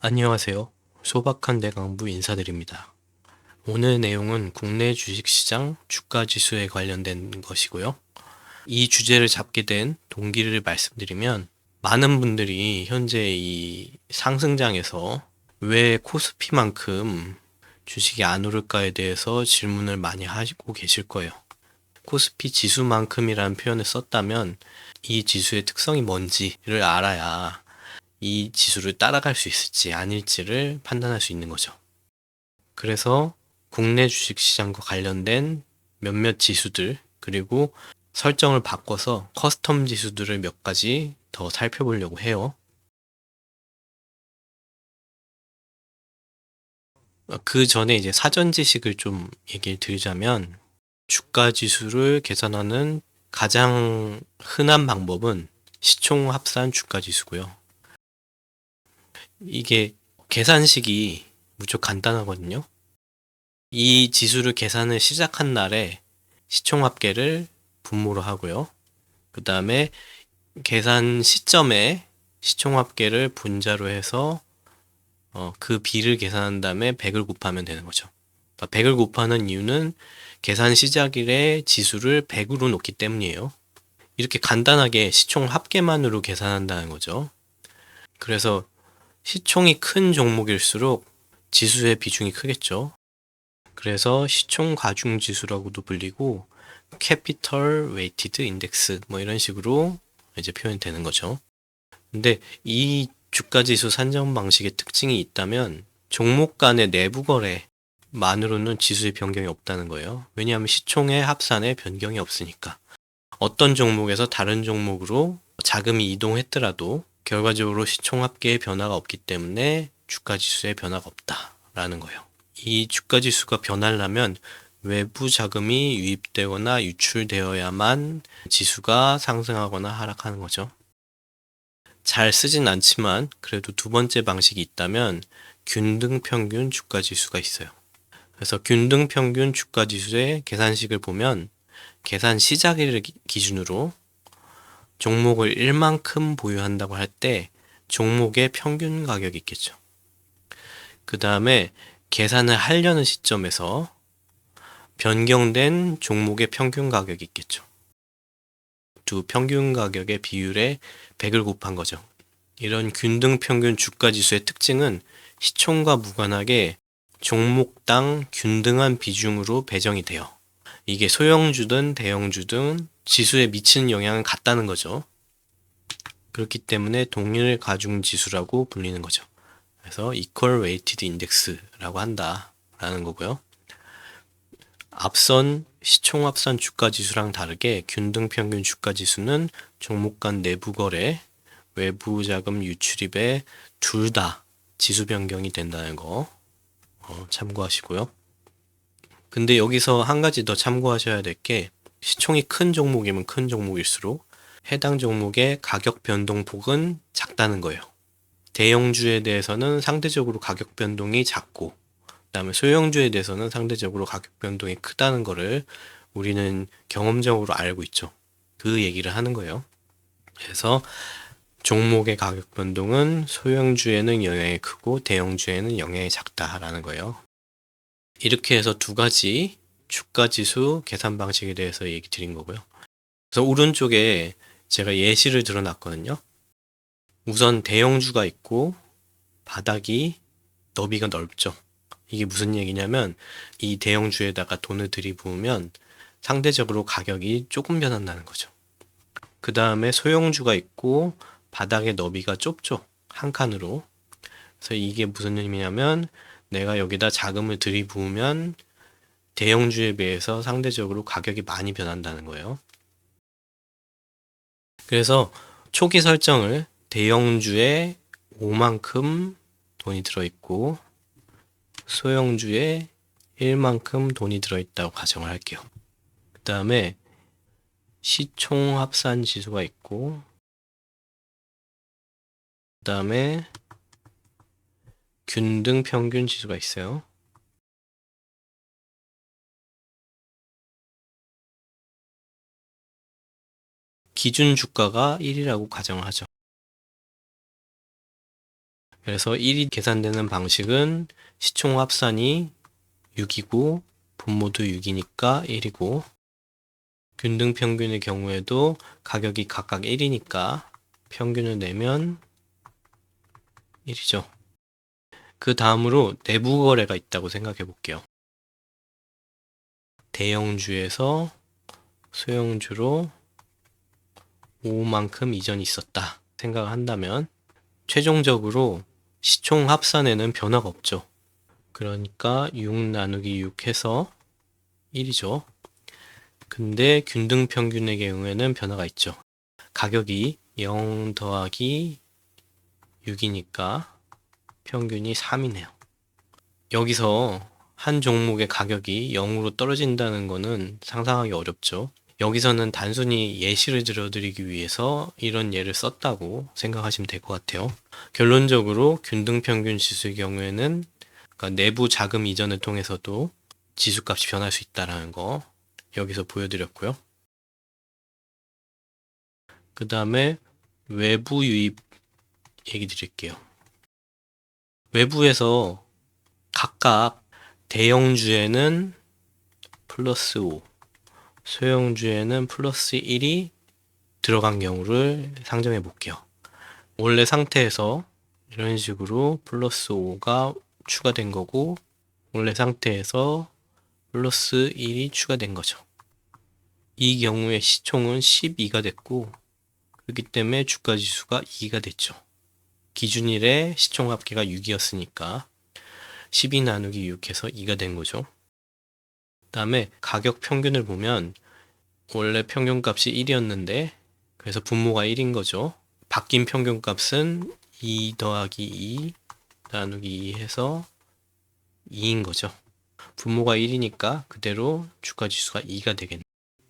안녕하세요. 소박한 대강부 인사드립니다. 오늘 내용은 국내 주식시장 주가지수에 관련된 것이고요. 이 주제를 잡게 된 동기를 말씀드리면 많은 분들이 현재 이 상승장에서 왜 코스피만큼 주식이 안 오를까에 대해서 질문을 많이 하시고 계실 거예요. 코스피 지수만큼이라는 표현을 썼다면 이 지수의 특성이 뭔지를 알아야 이 지수를 따라갈 수 있을지 아닐지를 판단할 수 있는 거죠. 그래서 국내 주식시장과 관련된 몇몇 지수들 그리고 설정을 바꿔서 커스텀 지수들을 몇 가지 더 살펴보려고 해요. 그 전에 이제 사전 지식을 좀 얘기를 드리자면 주가 지수를 계산하는 가장 흔한 방법은 시총 합산 주가 지수고요. 이게 계산식이 무척 간단하거든요. 이 지수를 계산을 시작한 날에 시총합계를 분모로 하고요. 그 다음에 계산 시점에 시총합계를 분자로 해서 그 비를 계산한 다음에 100을 곱하면 되는 거죠. 그러니까 100을 곱하는 이유는 계산 시작일에 지수를 100으로 놓기 때문이에요. 이렇게 간단하게 시총 합계만으로 계산한다는 거죠. 그래서 시총이 큰 종목일수록 지수의 비중이 크겠죠. 그래서 시총 과중 지수라고도 불리고 캐피털 웨이티드 인덱스 뭐 이런 식으로 이제 표현이 되는 거죠. 근데 이 주가 지수 산정 방식의 특징이 있다면 종목 간의 내부 거래만으로는 지수의 변경이 없다는 거예요. 왜냐하면 시총의 합산에 변경이 없으니까. 어떤 종목에서 다른 종목으로 자금이 이동했더라도 결과적으로 시총 합계의 변화가 없기 때문에 주가 지수의 변화가 없다라는 거예요. 이 주가 지수가 변하려면 외부 자금이 유입되거나 유출되어야만 지수가 상승하거나 하락하는 거죠. 잘 쓰진 않지만 그래도 두 번째 방식이 있다면 균등평균 주가지수가 있어요. 그래서 균등평균 주가지수의 계산식을 보면 계산 시작일을 기준으로 종목을 1만큼 보유한다고 할 때 종목의 평균 가격이 있겠죠. 그 다음에 계산을 하려는 시점에서 변경된 종목의 평균 가격이 있겠죠. 두 평균 가격의 비율에 100을 곱한 거죠. 이런 균등 평균 주가 지수의 특징은 시총과 무관하게 종목당 균등한 비중으로 배정이 돼요. 이게 소형주든 대형주든 지수에 미치는 영향은 같다는 거죠. 그렇기 때문에 동일 가중 지수라고 불리는 거죠. 그래서 Equal Weighted Index라고 한다라는 거고요. 앞선 시총 합산 주가 지수랑 다르게 균등 평균 주가 지수는 종목 간 내부 거래, 외부 자금 유출입에 둘 다 지수 변경이 된다는 거 참고하시고요. 근데 여기서 한 가지 더 참고하셔야 될 게 시총이 큰 종목이면 큰 종목일수록 해당 종목의 가격 변동폭은 작다는 거예요. 대형주에 대해서는 상대적으로 가격 변동이 작고 그다음에 소형주에 대해서는 상대적으로 가격 변동이 크다는 거를 우리는 경험적으로 알고 있죠. 그 얘기를 하는 거예요. 그래서 종목의 가격 변동은 소형주에는 영향이 크고 대형주에는 영향이 작다라는 거예요. 이렇게 해서 두 가지 주가 지수 계산 방식에 대해서 얘기 드린 거고요. 그래서 오른쪽에 제가 예시를 들어놨거든요. 우선 대형주가 있고 바닥이 너비가 넓죠. 이게 무슨 얘기냐면 이 대형주에다가 돈을 들이부으면 상대적으로 가격이 조금 변한다는 거죠. 그 다음에 소형주가 있고 바닥의 너비가 좁죠. 한 칸으로. 그래서 이게 무슨 의미냐면 내가 여기다 자금을 들이부으면 대형주에 비해서 상대적으로 가격이 많이 변한다는 거예요. 그래서 초기 설정을 대형주에 5만큼 돈이 들어있고 소형주에 1만큼 돈이 들어있다고 가정을 할게요. 그 다음에 시총 합산 지수가 있고 그 다음에 균등 평균 지수가 있어요. 기준 주가가 1이라고 가정을 하죠. 그래서 1이 계산되는 방식은 시총 합산이 6이고 분모도 6이니까 1이고, 균등 평균의 경우에도 가격이 각각 1이니까 평균을 내면 1이죠. 그 다음으로 내부 거래가 있다고 생각해 볼게요. 대형주에서 소형주로 5만큼 이전이 있었다 생각을 한다면 최종적으로 시총 합산에는 변화가 없죠. 그러니까 6 나누기 6 해서 1이죠. 근데 균등 평균의 경우에는 변화가 있죠. 가격이 0 더하기 6이니까 평균이 3이네요. 여기서 한 종목의 가격이 0으로 떨어진다는 거는 상상하기 어렵죠. 여기서는 단순히 예시를 들어드리기 위해서 이런 예를 썼다고 생각하시면 될 것 같아요. 결론적으로 균등평균 지수의 경우에는 그러니까 내부 자금 이전을 통해서도 지수값이 변할 수 있다는 거 여기서 보여드렸고요. 그 다음에 외부 유입 얘기 드릴게요. 외부에서 각각 대형주에는 플러스 5, 소형주에는 플러스 1이 들어간 경우를 상정해 볼게요. 원래 상태에서 이런 식으로 플러스 5가 추가된 거고, 원래 상태에서 플러스 1이 추가된 거죠. 이 경우에 시총은 12가 됐고, 그렇기 때문에 주가지수가 2가 됐죠. 기준일에 시총 합계가 6이었으니까 12 나누기 6 해서 2가 된 거죠. 그 다음에 가격 평균을 보면 원래 평균값이 1이었는데 그래서 분모가 1인 거죠. 바뀐 평균값은 2 더하기 2 나누기 2 해서 2인 거죠. 분모가 1이니까 그대로 주가지수가 2가 되겠네요.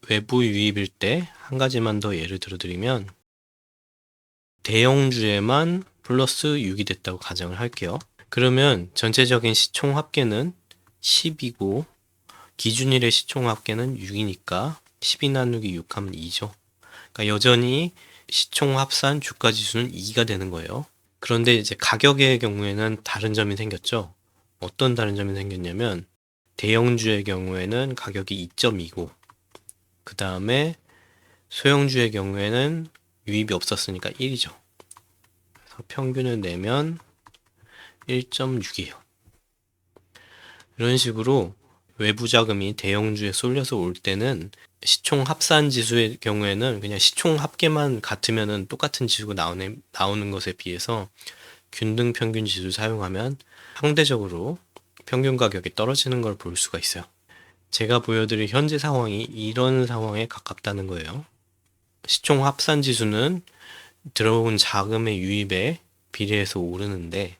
외부 유입일 때 한 가지만 더 예를 들어드리면 대형주에만 플러스 6이 됐다고 가정을 할게요. 그러면 전체적인 시총 합계는 10이고 기준일의 시총 합계는 6이니까 12 나누기 6 하면 2죠. 그러니까 여전히 시총 합산 주가지수는 2가 되는 거예요. 그런데 이제 가격의 경우에는 다른 점이 생겼죠. 어떤 다른 점이 생겼냐면 대형주의 경우에는 가격이 2.2고 그 다음에 소형주의 경우에는 유입이 없었으니까 1이죠. 그래서 평균을 내면 1.6이에요. 이런 식으로 외부 자금이 대형주에 쏠려서 올 때는 시총 합산 지수의 경우에는 그냥 시총 합계만 같으면은 똑같은 지수가 나오는 것에 비해서 균등 평균 지수 사용하면 상대적으로 평균 가격이 떨어지는 걸 볼 수가 있어요. 제가 보여드릴 현재 상황이 이런 상황에 가깝다는 거예요. 시총 합산 지수는 들어온 자금의 유입에 비례해서 오르는데,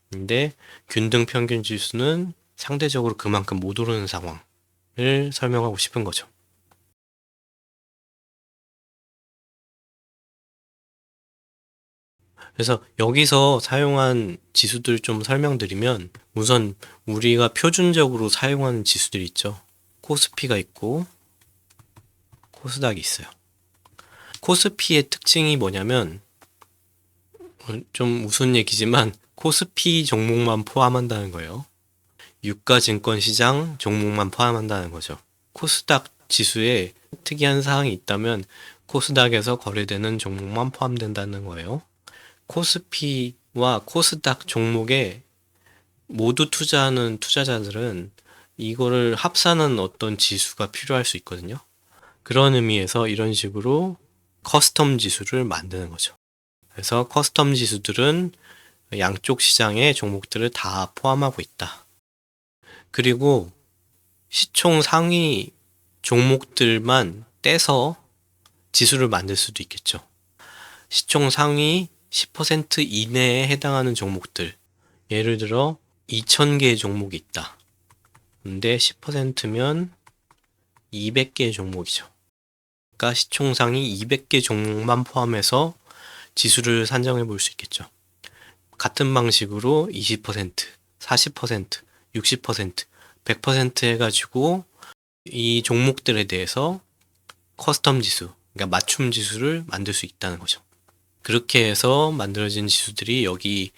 근데 균등 평균 지수는 상대적으로 그만큼 못 오르는 상황을 설명하고 싶은 거죠. 그래서 여기서 사용한 지수들 좀 설명드리면 우선 우리가 표준적으로 사용하는 지수들 있죠. 코스피가 있고 코스닥이 있어요. 코스피의 특징이 뭐냐면 좀 우스운 얘기지만 코스피 종목만 포함한다는 거예요. 유가증권시장 종목만 포함한다는 거죠. 코스닥 지수에 특이한 사항이 있다면 코스닥에서 거래되는 종목만 포함된다는 거예요. 코스피와 코스닥 종목에 모두 투자하는 투자자들은 이거를 합산한 어떤 지수가 필요할 수 있거든요. 그런 의미에서 이런 식으로 커스텀 지수를 만드는 거죠. 그래서 커스텀 지수들은 양쪽 시장의 종목들을 다 포함하고 있다. 그리고 시총 상위 종목들만 떼서 지수를 만들 수도 있겠죠. 시총 상위 10% 이내에 해당하는 종목들. 예를 들어 2,000개의 종목이 있다. 근데 10%면 200개의 종목이죠. 그러니까 시총 상위 200개 종목만 포함해서 지수를 산정해 볼 수 있겠죠. 같은 방식으로 20%, 40%, 60%, 100% 해가지고 이 종목들에 대해서 커스텀 지수, 그러니까 맞춤 지수를 만들 수 있다는 거죠. 그렇게 해서 만들어진 지수들이 여기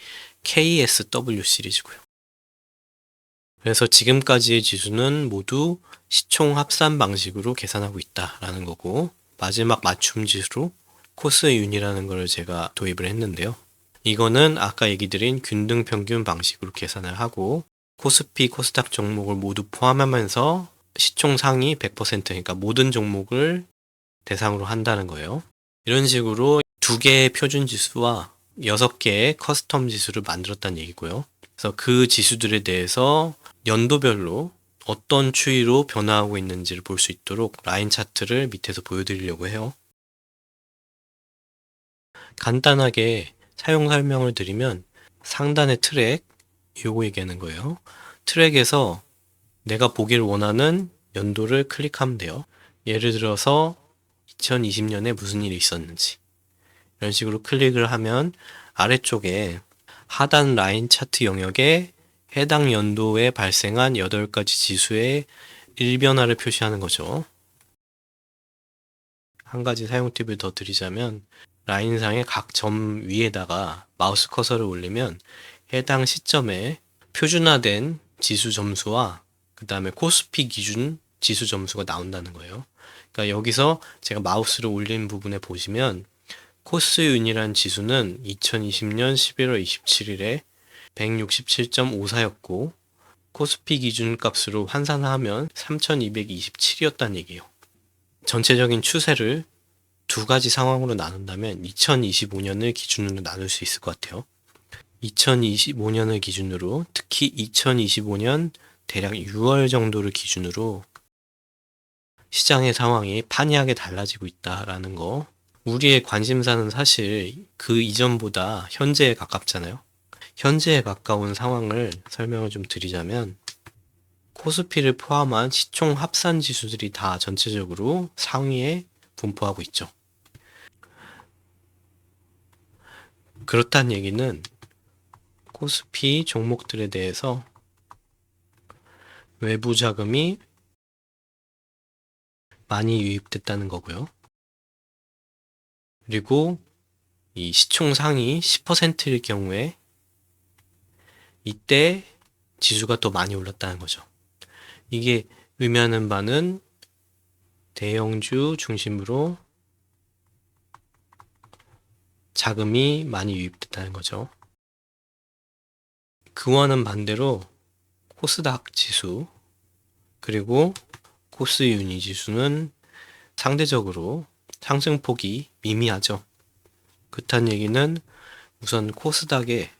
KSW 시리즈고요. 그래서 지금까지의 지수는 모두 시총 합산 방식으로 계산하고 있다라는 거고, 마지막 맞춤 지수로 코스 윤이라는 걸 제가 도입을 했는데요. 이거는 아까 얘기 드린 균등 평균 방식으로 계산을 하고, 코스피, 코스닥 종목을 모두 포함하면서 시총 상위 100%, 그러니까 모든 종목을 대상으로 한다는 거예요. 이런 식으로 2개의 표준 지수와 6개의 커스텀 지수를 만들었다는 얘기고요. 그래서 그 지수들에 대해서 연도별로 어떤 추이로 변화하고 있는지를 볼 수 있도록 라인 차트를 밑에서 보여드리려고 해요. 간단하게 사용 설명을 드리면 상단의 트랙, 요거 얘기하는 거예요. 트랙에서 내가 보기를 원하는 연도를 클릭하면 돼요. 예를 들어서 2020년에 무슨 일이 있었는지 이런 식으로 클릭을 하면 아래쪽에 하단 라인 차트 영역에 해당 연도에 발생한 8가지 지수의 일변화를 표시하는 거죠. 한 가지 사용 팁을 더 드리자면 라인상의 각 점 위에다가 마우스 커서를 올리면 해당 시점에 표준화된 지수 점수와 그 다음에 코스피 기준 지수 점수가 나온다는 거예요. 그러니까 여기서 제가 마우스를 올린 부분에 보시면 코스윤이라는 지수는 2020년 11월 27일에 167.54였고 코스피 기준 값으로 환산하면 3227이었다는 얘기예요. 전체적인 추세를 2가지 상황으로 나눈다면 2025년을 기준으로 나눌 수 있을 것 같아요. 2025년을 기준으로, 특히 2025년 대략 6월 정도를 기준으로 시장의 상황이 판이하게 달라지고 있다라는 거. 우리의 관심사는 사실 그 이전보다 현재에 가깝잖아요. 현재에 가까운 상황을 설명을 좀 드리자면 코스피를 포함한 시총 합산 지수들이 다 전체적으로 상위에 분포하고 있죠. 그렇다는 얘기는 코스피 종목들에 대해서 외부 자금이 많이 유입됐다는 거고요. 그리고 이 시총 상위 10%일 경우에 이때 지수가 더 많이 올랐다는 거죠. 이게 의미하는 바는 대형주 중심으로 자금이 많이 유입됐다는 거죠. 그와는 반대로 코스닥 지수 그리고 코스유니 지수는 상대적으로 상승폭이 미미하죠. 그렇다는 얘기는 우선 코스닥에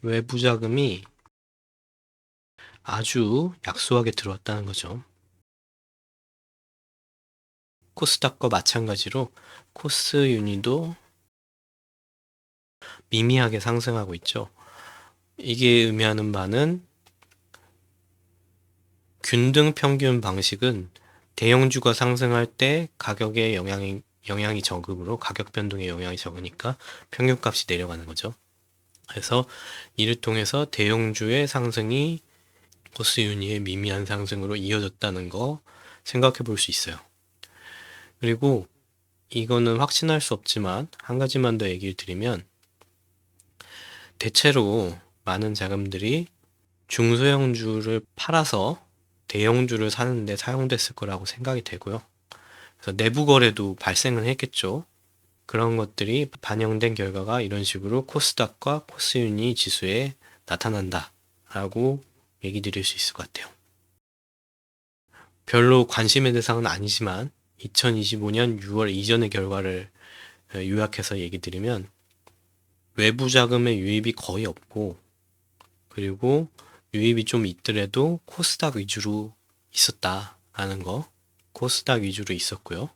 외부 자금이 아주 약소하게 들어왔다는 거죠. 코스닥과 마찬가지로 코스유니도 미미하게 상승하고 있죠. 이게 의미하는 바는 균등 평균 방식은 대형주가 상승할 때 가격에 영향이 적으므로 가격 변동에 영향이 적으니까 평균값이 내려가는 거죠. 그래서 이를 통해서 대형주의 상승이 코스유니의 미미한 상승으로 이어졌다는 거 생각해 볼 수 있어요. 그리고 이거는 확신할 수 없지만 한 가지만 더 얘기를 드리면 대체로 많은 자금들이 중소형주를 팔아서 대형주를 사는데 사용됐을 거라고 생각이 되고요. 그래서 내부 거래도 발생을 했겠죠. 그런 것들이 반영된 결과가 이런 식으로 코스닥과 코스유니 지수에 나타난다 라고 얘기 드릴 수 있을 것 같아요. 별로 관심의 대상은 아니지만 2025년 6월 이전의 결과를 요약해서 얘기 드리면 외부 자금의 유입이 거의 없고 그리고 유입이 좀 있더라도 코스닥 위주로 있었다라는 거, 코스닥 위주로 있었고요.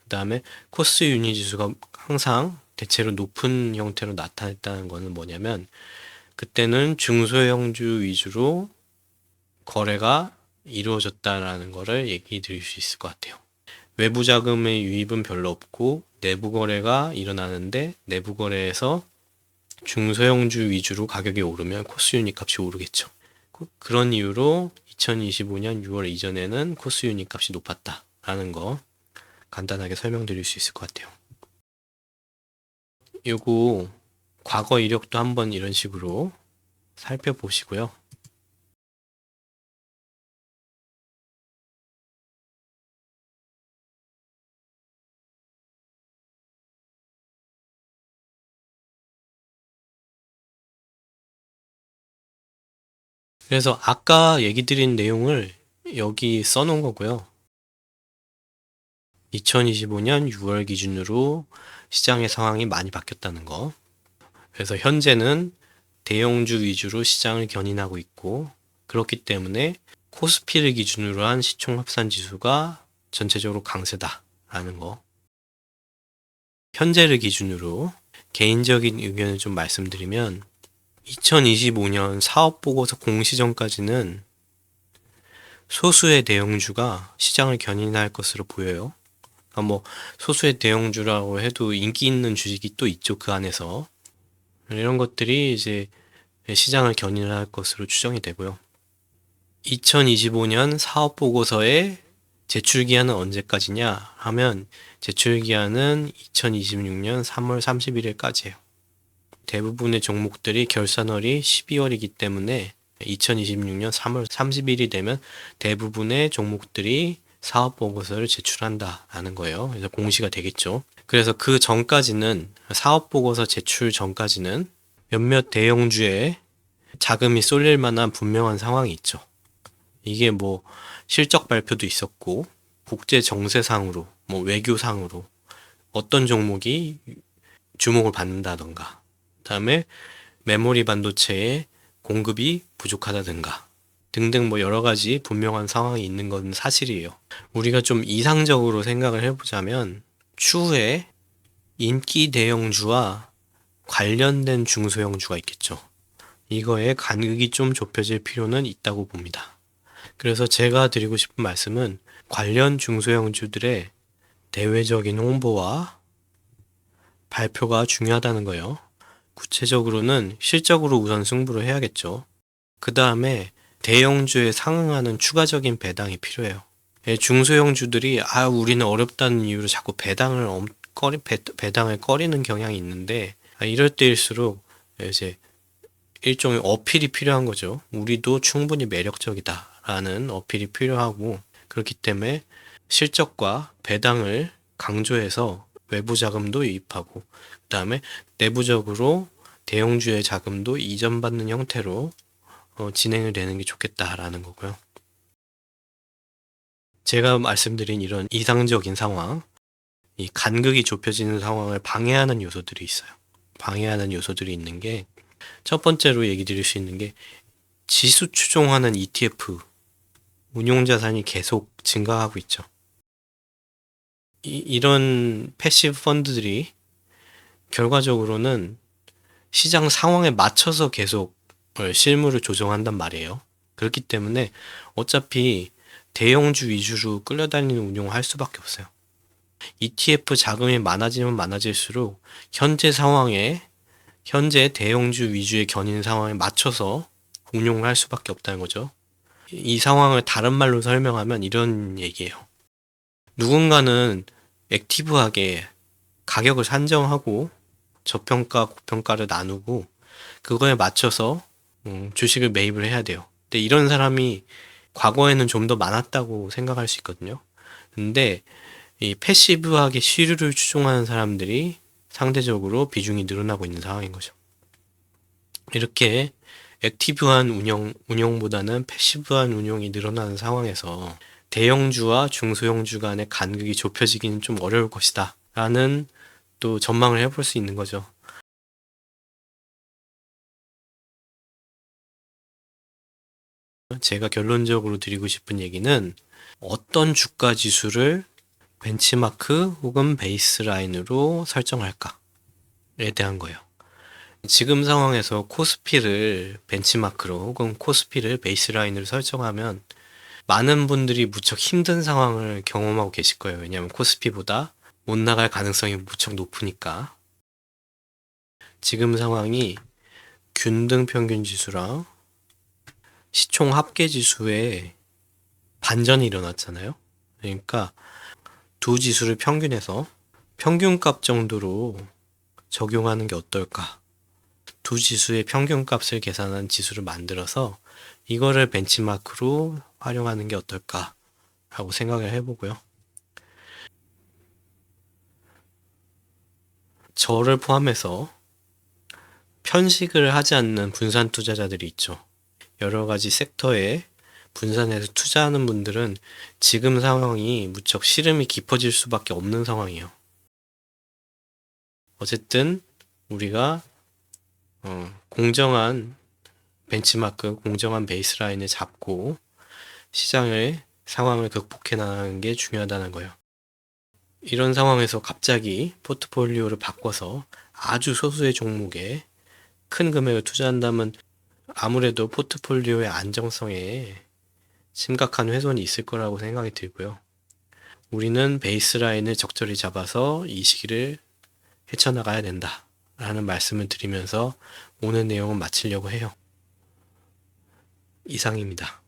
그 다음에 코스 유니 지수가 항상 대체로 높은 형태로 나타냈다는 거는 뭐냐면 그때는 중소형주 위주로 거래가 이루어졌다라는 거를 얘기 드릴 수 있을 것 같아요. 외부 자금의 유입은 별로 없고 내부 거래가 일어나는데 내부 거래에서 중소형주 위주로 가격이 오르면 코스 유닛 값이 오르겠죠. 그런 이유로 2025년 6월 이전에는 코스 유닛 값이 높았다라는 거 간단하게 설명드릴 수 있을 것 같아요. 요거 과거 이력도 한번 이런 식으로 살펴보시고요. 그래서 아까 얘기 드린 내용을 여기 써놓은 거고요. 2025년 6월 기준으로 시장의 상황이 많이 바뀌었다는 거. 그래서 현재는 대형주 위주로 시장을 견인하고 있고, 그렇기 때문에 코스피를 기준으로 한 시총 합산 지수가 전체적으로 강세다라는 거. 현재를 기준으로 개인적인 의견을 좀 말씀드리면 2025년 사업보고서 공시 전까지는 소수의 대형주가 시장을 견인할 것으로 보여요. 그러니까 뭐 소수의 대형주라고 해도 인기 있는 주식이 또 있죠. 그 안에서. 이런 것들이 이제 시장을 견인할 것으로 추정이 되고요. 2025년 사업보고서의 제출기한은 언제까지냐 하면 제출기한은 2026년 3월 31일까지예요. 대부분의 종목들이 결산월이 12월이기 때문에 2026년 3월 30일이 되면 대부분의 종목들이 사업보고서를 제출한다라는 거예요. 그래서 공시가 되겠죠. 그래서 그 전까지는 사업보고서 제출 전까지는 몇몇 대형주에 자금이 쏠릴 만한 분명한 상황이 있죠. 이게 뭐 실적 발표도 있었고 국제 정세상으로 뭐 외교상으로 어떤 종목이 주목을 받는다던가 그다음에 메모리 반도체의 공급이 부족하다든가 등등 뭐 여러 가지 분명한 상황이 있는 건 사실이에요. 우리가 좀 이상적으로 생각을 해보자면 추후에 인기 대형주와 관련된 중소형주가 있겠죠. 이거에 간극이 좀 좁혀질 필요는 있다고 봅니다. 그래서 제가 드리고 싶은 말씀은 관련 중소형주들의 대외적인 홍보와 발표가 중요하다는 거예요. 구체적으로는 실적으로 우선 승부를 해야겠죠. 그 다음에 대형주에 상응하는 추가적인 배당이 필요해요. 중소형주들이 우리는 어렵다는 이유로 자꾸 배당을 꺼리는 경향이 있는데 이럴 때일수록 이제 일종의 어필이 필요한 거죠. 우리도 충분히 매력적이다라는 어필이 필요하고 그렇기 때문에 실적과 배당을 강조해서 외부 자금도 유입하고 그 다음에 내부적으로 대형주의 자금도 이전받는 형태로 진행을 되는 게 좋겠다라는 거고요. 제가 말씀드린 이런 이상적인 상황, 이 간극이 좁혀지는 상황을 방해하는 요소들이 있어요. 방해하는 요소들이 있는 게 첫 번째로 얘기 드릴 수 있는 게 지수 추종하는 ETF 운용자산이 계속 증가하고 있죠. 이런 패시브 펀드들이 결과적으로는 시장 상황에 맞춰서 계속 실물을 조정한단 말이에요. 그렇기 때문에 어차피 대형주 위주로 끌려다니는 운용을 할 수밖에 없어요. ETF 자금이 많아지면 많아질수록 현재 상황에 현재 대형주 위주의 견인 상황에 맞춰서 운용을 할 수밖에 없다는 거죠. 이 상황을 다른 말로 설명하면 이런 얘기예요. 누군가는 액티브하게 가격을 산정하고 저평가, 고평가를 나누고 그거에 맞춰서 주식을 매입을 해야 돼요. 근데 이런 사람이 과거에는 좀 더 많았다고 생각할 수 있거든요. 근데 이 패시브하게 시류를 추종하는 사람들이 상대적으로 비중이 늘어나고 있는 상황인 거죠. 이렇게 액티브한 운용보다는 패시브한 운용이 늘어나는 상황에서 대형주와 중소형주 간의 간극이 좁혀지기는 좀 어려울 것이다 라는 또 전망을 해볼 수 있는 거죠. 제가 결론적으로 드리고 싶은 얘기는 어떤 주가 지수를 벤치마크 혹은 베이스라인으로 설정할까에 대한 거예요. 지금 상황에서 코스피를 벤치마크로 혹은 코스피를 베이스라인으로 설정하면 많은 분들이 무척 힘든 상황을 경험하고 계실 거예요. 왜냐하면 코스피보다 못 나갈 가능성이 무척 높으니까. 지금 상황이 균등 평균 지수랑 시총 합계 지수에 반전이 일어났잖아요. 그러니까 두 지수를 평균해서 평균값 정도로 적용하는 게 어떨까? 두 지수의 평균값을 계산한 지수를 만들어서 이거를 벤치마크로 활용하는 게 어떨까 하고 생각을 해보고요. 저를 포함해서 편식을 하지 않는 분산 투자자들이 있죠. 여러 가지 섹터에 분산해서 투자하는 분들은 지금 상황이 무척 시름이 깊어질 수밖에 없는 상황이에요. 어쨌든 우리가 공정한 벤치마크, 공정한 베이스라인을 잡고 시장의 상황을 극복해 나가는 게 중요하다는 거예요. 이런 상황에서 갑자기 포트폴리오를 바꿔서 아주 소수의 종목에 큰 금액을 투자한다면 아무래도 포트폴리오의 안정성에 심각한 훼손이 있을 거라고 생각이 들고요. 우리는 베이스라인을 적절히 잡아서 이 시기를 헤쳐나가야 된다 라는 말씀을 드리면서 오늘 내용은 마치려고 해요. 이상입니다.